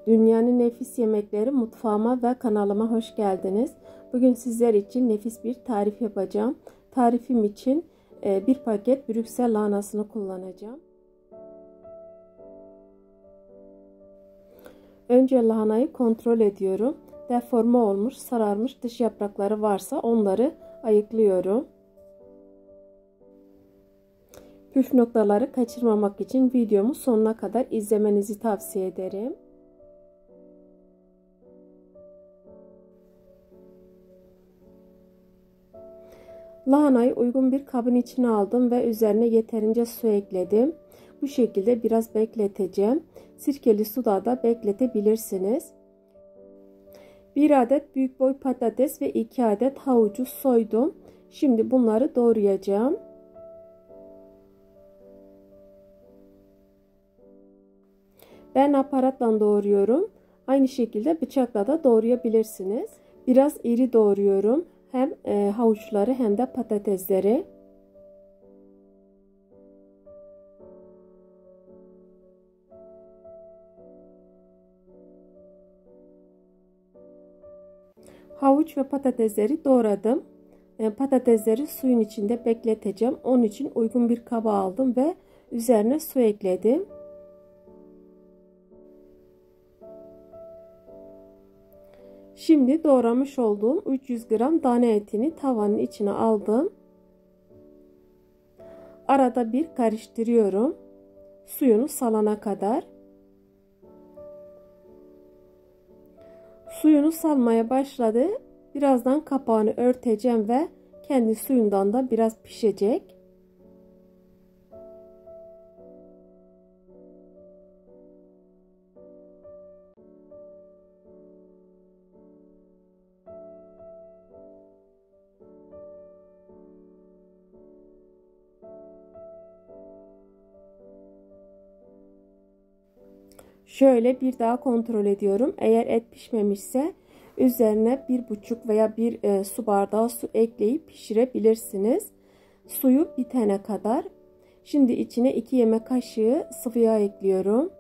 Dünyanın nefis yemekleri mutfağıma ve kanalıma hoş geldiniz. Bugün sizler için nefis bir tarif yapacağım. Tarifim için bir paket Brüksel lahanasını kullanacağım. Önce lahanayı kontrol ediyorum. Deforme olmuş, sararmış dış yaprakları varsa onları ayıklıyorum. Püf noktaları kaçırmamak için videomu sonuna kadar izlemenizi tavsiye ederim. Lahanayı uygun bir kabın içine aldım ve üzerine yeterince su ekledim. Bu şekilde biraz bekleteceğim. Sirkeli suda da bekletebilirsiniz. 1 adet büyük boy patates ve 2 adet havucu soydum. Şimdi bunları doğrayacağım. Ben aparatla doğruyorum. Aynı şekilde bıçakla da doğrayabilirsiniz. Biraz iri doğruyorum. Hem havuçları hem de patatesleri. Havuç ve patatesleri doğradım. Patatesleri suyun içinde bekleteceğim. Onun için uygun bir kaba aldım ve üzerine su ekledim. Şimdi doğramış olduğum 300 gram dana etini tavanın içine aldım. Arada bir karıştırıyorum. Suyunu salana kadar. Suyunu salmaya başladı. Birazdan kapağını örteceğim ve kendi suyundan da biraz pişecek. Şöyle bir daha kontrol ediyorum. Eğer et pişmemişse üzerine 1,5 veya 1 su bardağı su ekleyip pişirebilirsiniz. Suyu bitene kadar. Şimdi içine 2 yemek kaşığı sıvı yağ ekliyorum.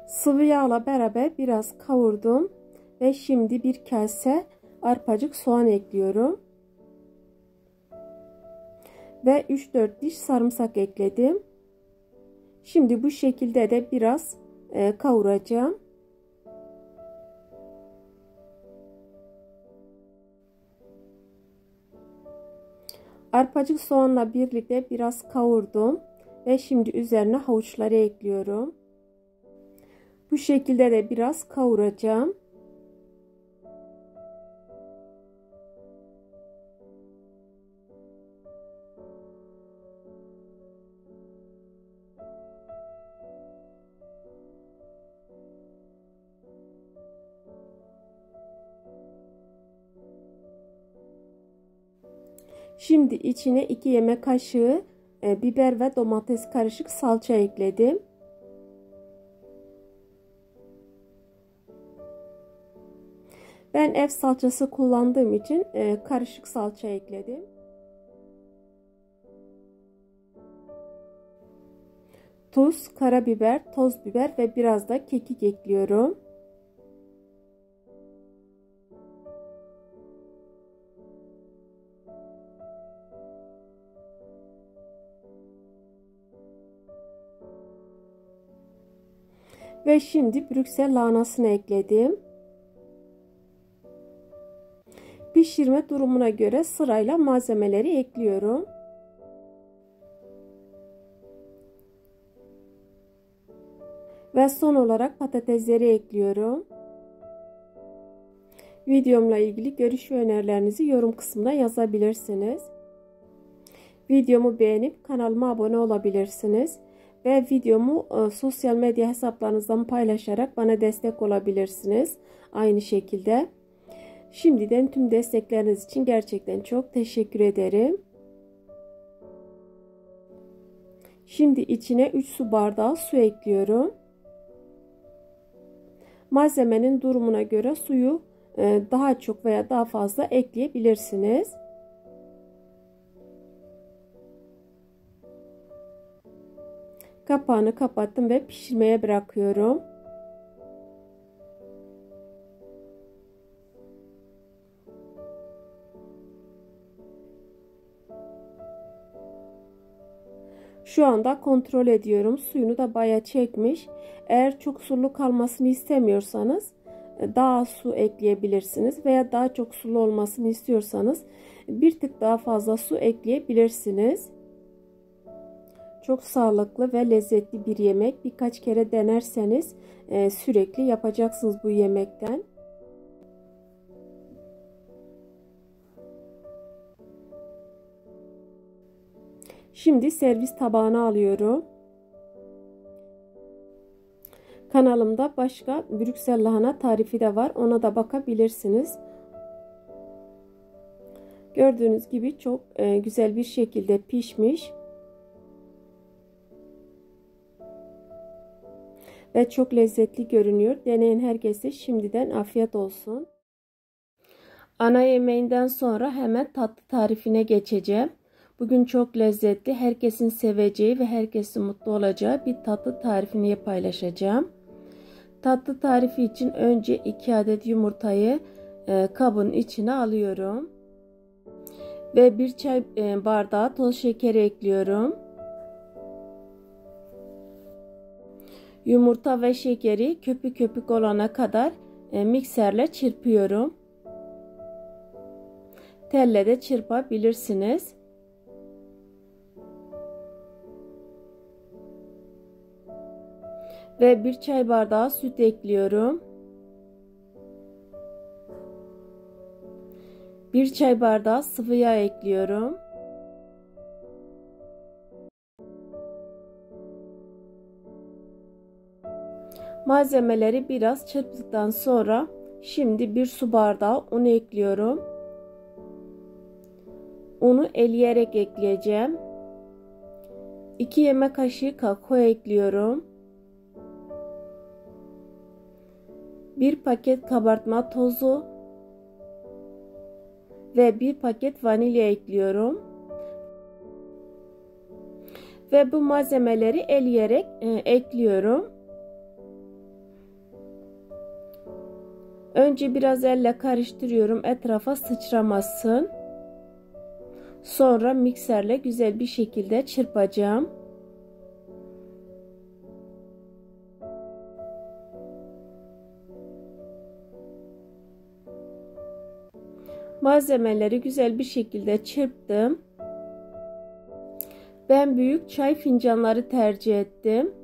Sıvı yağla beraber biraz kavurdum ve şimdi bir kase arpacık soğan ekliyorum. Ve 3-4 diş sarımsak ekledim. Şimdi bu şekilde de biraz kavuracağım. Arpacık soğanla birlikte biraz kavurdum ve şimdi üzerine havuçları ekliyorum. Bu şekilde de biraz kavuracağım. Şimdi içine 2 yemek kaşığı biber ve domates karışık salça ekledim. Ben ev salçası kullandığım için karışık salça ekledim. Tuz, karabiber, toz biber ve biraz da kekik ekliyorum. Ve şimdi Brüksel lahanasını ekledim. Pişirme durumuna göre sırayla malzemeleri ekliyorum. Ve son olarak patatesleri ekliyorum. Videomla ilgili görüş ve önerilerinizi yorum kısmına yazabilirsiniz. Videomu beğenip kanalıma abone olabilirsiniz. Ve videomu sosyal medya hesaplarınızdan paylaşarak bana destek olabilirsiniz. Aynı şekilde. Şimdiden tüm destekleriniz için gerçekten çok teşekkür ederim. Şimdi içine 3 su bardağı su ekliyorum. Malzemenin durumuna göre suyu daha çok veya daha fazla ekleyebilirsiniz. Kapağını kapattım ve pişirmeye bırakıyorum. Şu anda kontrol ediyorum. Suyunu da bayağı çekmiş. Eğer çok sulu kalmasını istemiyorsanız daha su ekleyebilirsiniz. Veya daha çok sulu olmasını istiyorsanız bir tık daha fazla su ekleyebilirsiniz. Çok sağlıklı ve lezzetli bir yemek. Birkaç kere denerseniz sürekli yapacaksınız bu yemekten. Şimdi servis tabağına alıyorum. Kanalımda başka Brüksel lahana tarifi de var. Ona da bakabilirsiniz. Gördüğünüz gibi çok güzel bir şekilde pişmiş. Ve çok lezzetli görünüyor. Deneyin herkese şimdiden afiyet olsun. Ana yemeğinden sonra hemen tatlı tarifine geçeceğim. Bugün çok lezzetli, herkesin seveceği ve herkesin mutlu olacağı bir tatlı tarifini paylaşacağım. Tatlı tarifi için önce 2 adet yumurtayı kabın içine alıyorum. Ve 1 çay bardağı toz şeker ekliyorum. Yumurta ve şekeri köpük köpük olana kadar mikserle çırpıyorum. Telle de çırpabilirsiniz. Ve 1 çay bardağı süt ekliyorum. 1 çay bardağı sıvı yağ ekliyorum. Malzemeleri biraz çırptıktan sonra şimdi 1 su bardağı un ekliyorum. Unu eleyerek ekleyeceğim. 2 yemek kaşığı kakao ekliyorum. 1 paket kabartma tozu ve 1 paket vanilya ekliyorum. Ve bu malzemeleri eleyerek ekliyorum. Önce biraz elle karıştırıyorum, etrafa sıçramasın. Sonra mikserle güzel bir şekilde çırpacağım. Malzemeleri güzel bir şekilde çırptım. Ben büyük çay fincanları tercih ettim.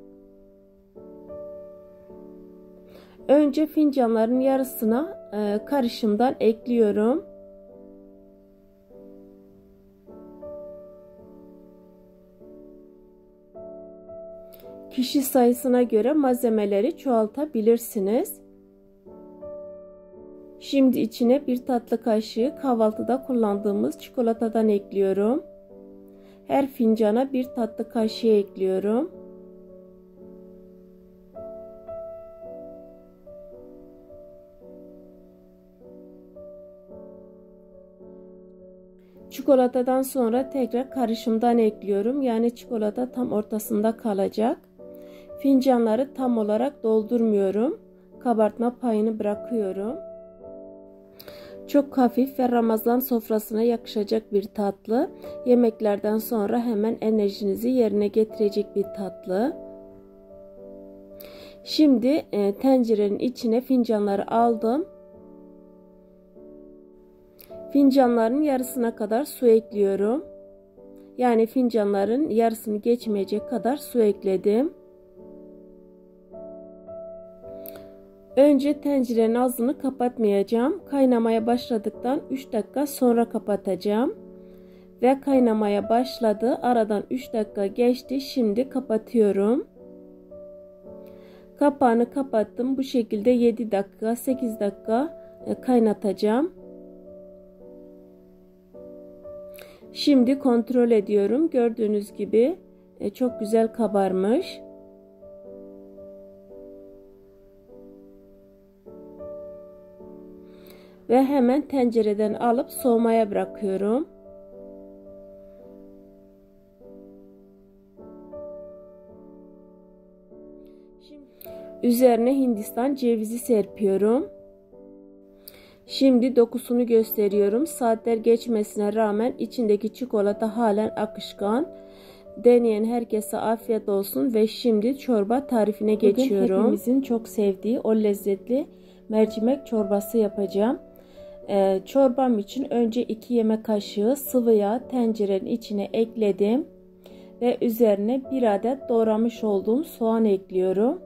Önce fincanların yarısına karışımdan ekliyorum. Kişi sayısına göre malzemeleri çoğaltabilirsiniz. Şimdi içine 1 tatlı kaşığı kahvaltıda kullandığımız çikolatadan ekliyorum. Her fincana 1 tatlı kaşığı ekliyorum. Çikolatadan sonra tekrar karışımdan ekliyorum. Yani çikolata tam ortasında kalacak. Fincanları tam olarak doldurmuyorum. Kabartma payını bırakıyorum. Çok hafif ve Ramazan sofrasına yakışacak bir tatlı. Yemeklerden sonra hemen enerjinizi yerine getirecek bir tatlı. Şimdi tencerenin içine fincanları aldım. Fincanların yarısına kadar su ekliyorum. Yani fincanların yarısını geçmeyecek kadar su ekledim. Önce tencerenin ağzını kapatmayacağım. Kaynamaya başladıktan 3 dakika sonra kapatacağım. Ve kaynamaya başladı. Aradan 3 dakika geçti. Şimdi kapatıyorum. Kapağını kapattım. Bu şekilde 7 dakika 8 dakika kaynatacağım. Şimdi kontrol ediyorum. Gördüğünüz gibi çok güzel kabarmış. Ve hemen tencereden alıp soğumaya bırakıyorum. Üzerine Hindistan cevizi serpiyorum. Şimdi dokusunu gösteriyorum. Saatler geçmesine rağmen içindeki çikolata halen akışkan. Deneyen herkese afiyet olsun ve şimdi çorba tarifine geçiyorum. Bugün hepimizin çok sevdiği o lezzetli mercimek çorbası yapacağım. Çorbam için önce 2 yemek kaşığı sıvı yağ tencerenin içine ekledim. Ve üzerine 1 adet doğramış olduğum soğan ekliyorum.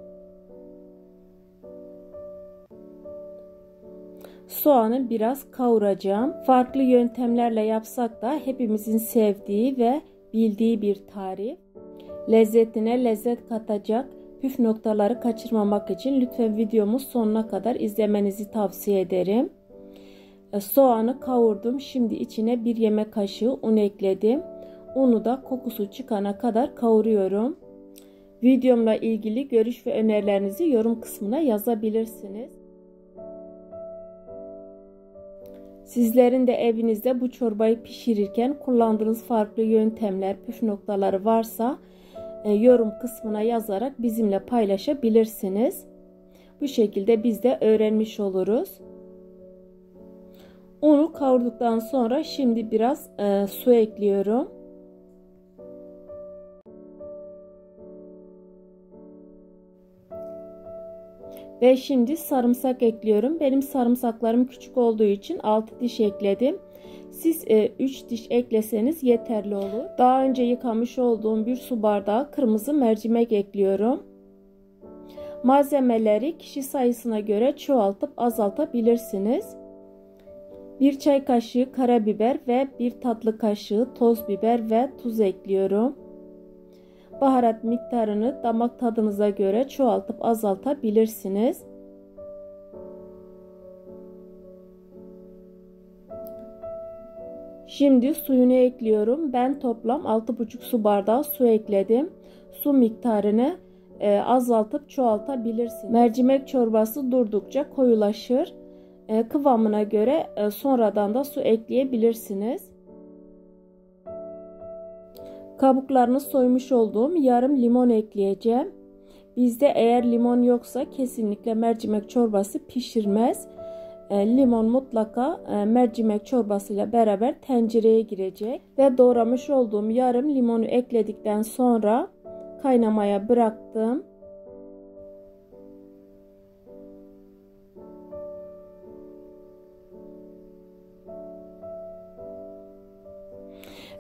Soğanı biraz kavuracağım. Farklı yöntemlerle yapsak da hepimizin sevdiği ve bildiği bir tarif. Lezzetine lezzet katacak püf noktaları kaçırmamak için lütfen videomu sonuna kadar izlemenizi tavsiye ederim. Soğanı kavurdum. Şimdi içine 1 yemek kaşığı un ekledim. Unu da kokusu çıkana kadar kavuruyorum. Videomla ilgili görüş ve önerilerinizi yorum kısmına yazabilirsiniz. Sizlerin de evinizde bu çorbayı pişirirken kullandığınız farklı yöntemler, püf noktaları varsa yorum kısmına yazarak bizimle paylaşabilirsiniz. Bu şekilde biz de öğrenmiş oluruz. Unu kavurduktan sonra şimdi biraz su ekliyorum. Ve şimdi sarımsak ekliyorum. Benim sarımsaklarım küçük olduğu için 6 diş ekledim. Siz 3 diş ekleseniz yeterli olur. Daha önce yıkamış olduğum 1 su bardağı kırmızı mercimek ekliyorum. Malzemeleri kişi sayısına göre çoğaltıp azaltabilirsiniz. 1 çay kaşığı karabiber ve 1 tatlı kaşığı toz biber ve tuz ekliyorum. Baharat miktarını damak tadınıza göre çoğaltıp azaltabilirsiniz. Şimdi suyunu ekliyorum. Ben toplam 6,5 su bardağı su ekledim. Su miktarını azaltıp çoğaltabilirsiniz. Mercimek çorbası durdukça koyulaşır. Kıvamına göre sonradan da su ekleyebilirsiniz. Kabuklarını soymuş olduğum yarım limon ekleyeceğim. Bizde eğer limon yoksa kesinlikle mercimek çorbası pişirmez. Limon mutlaka mercimek çorbasıyla beraber tencereye girecek. Ve doğramış olduğum yarım limonu ekledikten sonra kaynamaya bıraktım.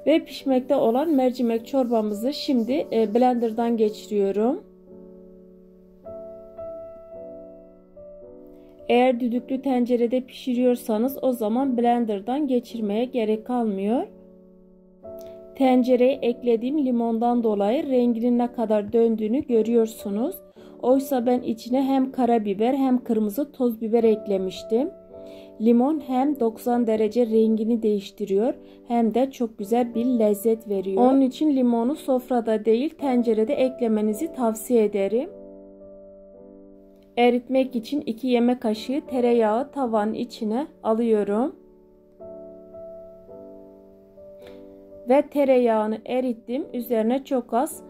Ve pişmekte olan mercimek çorbamızı şimdi blenderdan geçiriyorum. Eğer düdüklü tencerede pişiriyorsanız o zaman blenderdan geçirmeye gerek kalmıyor. Tencereye eklediğim limondan dolayı renginin ne kadar döndüğünü görüyorsunuz. Oysa ben içine hem karabiber hem kırmızı toz biber eklemiştim. Limon hem 90 derece rengini değiştiriyor hem de çok güzel bir lezzet veriyor. Onun için limonu sofrada değil tencerede eklemenizi tavsiye ederim. Eritmek için 2 yemek kaşığı tereyağı tavanın içine alıyorum. Ve tereyağını erittim. Üzerine çok az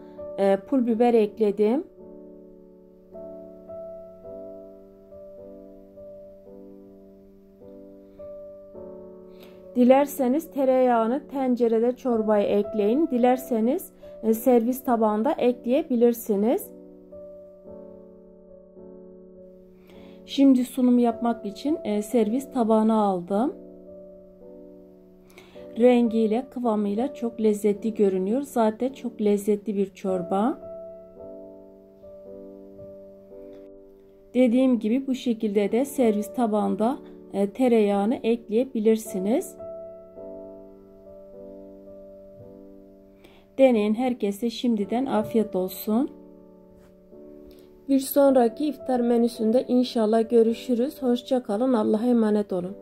pul biber ekledim. Dilerseniz tereyağını tencerede çorbaya ekleyin. Dilerseniz servis tabağında ekleyebilirsiniz. Şimdi sunum yapmak için servis tabağına aldım. Rengiyle, kıvamıyla çok lezzetli görünüyor. Zaten çok lezzetli bir çorba. Dediğim gibi bu şekilde de servis tabağında tereyağını ekleyebilirsiniz. Deneyin, herkese şimdiden afiyet olsun. Bir sonraki iftar menüsünde inşallah görüşürüz. Hoşça kalın. Allah'a emanet olun.